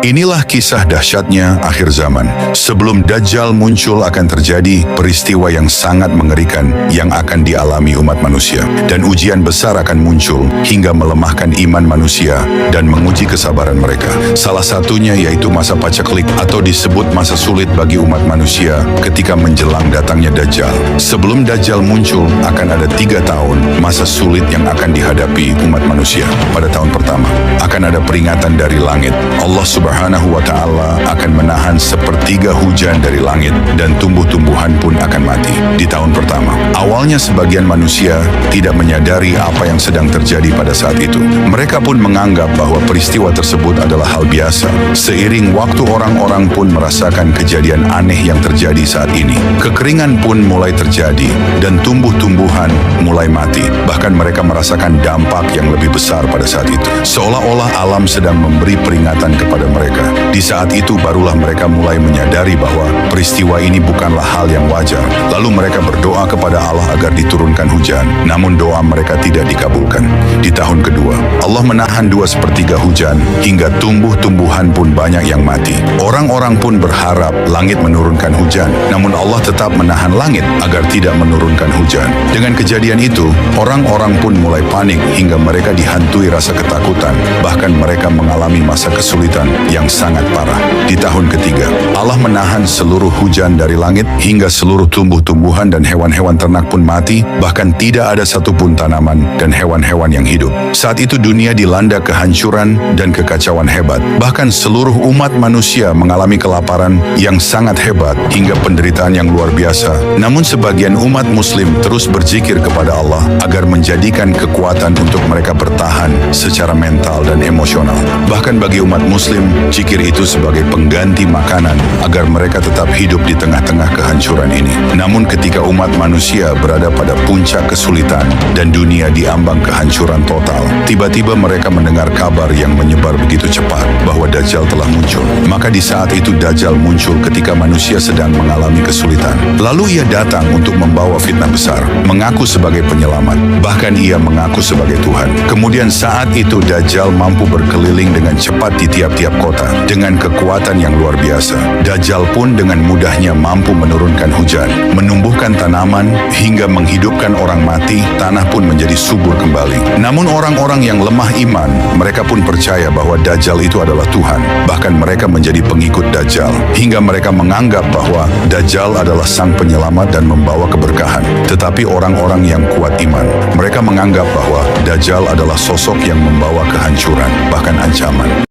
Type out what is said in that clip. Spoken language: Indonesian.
Inilah kisah dahsyatnya akhir zaman. Sebelum Dajjal muncul akan terjadi peristiwa yang sangat mengerikan yang akan dialami umat manusia. Dan ujian besar akan muncul hingga melemahkan iman manusia dan menguji kesabaran mereka. Salah satunya yaitu masa paceklik atau disebut masa sulit bagi umat manusia ketika menjelang datangnya Dajjal. Sebelum Dajjal muncul akan ada 3 tahun masa sulit yang akan dihadapi umat manusia. Pada tahun pertama akan ada peringatan dari langit. Allah Subhanahu wa Ta'ala akan menahan sepertiga hujan dari langit dan tumbuh-tumbuhan pun akan mati di tahun pertama. Awalnya sebagian manusia tidak menyadari apa yang sedang terjadi pada saat itu. Mereka pun menganggap bahwa peristiwa tersebut adalah hal biasa. Seiring waktu orang-orang pun merasakan kejadian aneh yang terjadi saat ini. Kekeringan pun mulai terjadi dan tumbuh-tumbuhan mulai mati. Bahkan mereka merasakan dampak yang lebih besar pada saat itu. Seolah-olah alam sedang memberi peringatan kepada mereka. Di saat itu barulah mereka mulai menyadari bahwa peristiwa ini bukanlah hal yang wajar. Lalu mereka berdoa kepada Allah agar diturunkan hujan. Namun doa mereka tidak dikabulkan. Di tahun kedua, Allah menahan 2/3 hujan hingga tumbuh-tumbuhan pun banyak yang mati. Orang-orang pun berharap langit menurunkan hujan. Namun Allah tetap menahan langit agar tidak menurunkan hujan. Dengan kejadian itu, orang-orang pun mulai panik hingga mereka dihantui rasa ketakutan. Bahkan mereka mengalami masa kesulitan yang sangat parah. Di tahun ketiga, Allah menahan seluruh hujan dari langit hingga seluruh tumbuh-tumbuhan dan hewan-hewan ternak pun mati, bahkan tidak ada satupun tanaman dan hewan-hewan yang hidup. Saat itu dunia dilanda kehancuran dan kekacauan hebat. Bahkan seluruh umat manusia mengalami kelaparan yang sangat hebat hingga penderitaan yang luar biasa. Namun sebagian umat muslim terus berzikir kepada Allah agar menjadikan kekuatan untuk mereka bertahan secara mental dan emosional. Bahkan bagi umat muslim, zikir itu sebagai pengganti makanan agar mereka tetap hidup di tengah-tengah kehancuran ini. Namun ketika umat manusia berada pada puncak kesulitan dan dunia diambang kehancuran total, tiba-tiba mereka mendengar kabar yang menyebar begitu cepat bahwa Dajjal telah muncul. Maka di saat itu Dajjal muncul ketika manusia sedang mengalami kesulitan. Lalu ia datang untuk membawa fitnah besar, mengaku sebagai penyelamat, bahkan ia mengaku sebagai Tuhan. Kemudian saat itu Dajjal mampu berkeliling dengan cepat di tiap-tiap kota dengan kekuatan yang luar biasa. Dajjal pun dengan mudahnya mampu menurunkan hujan, menumbuhkan tanaman, hingga menghidupkan orang mati. Tanah pun menjadi subur kembali. Namun orang-orang yang lemah iman, mereka pun percaya bahwa Dajjal itu adalah Tuhan. Bahkan mereka menjadi pengikut Dajjal, hingga mereka menganggap bahwa Dajjal adalah sang penyelamat dan membawa keberkahan. Tetapi orang-orang yang kuat iman, mereka menganggap bahwa Dajjal adalah sosok yang membawa kehancuran, bahkan ancaman.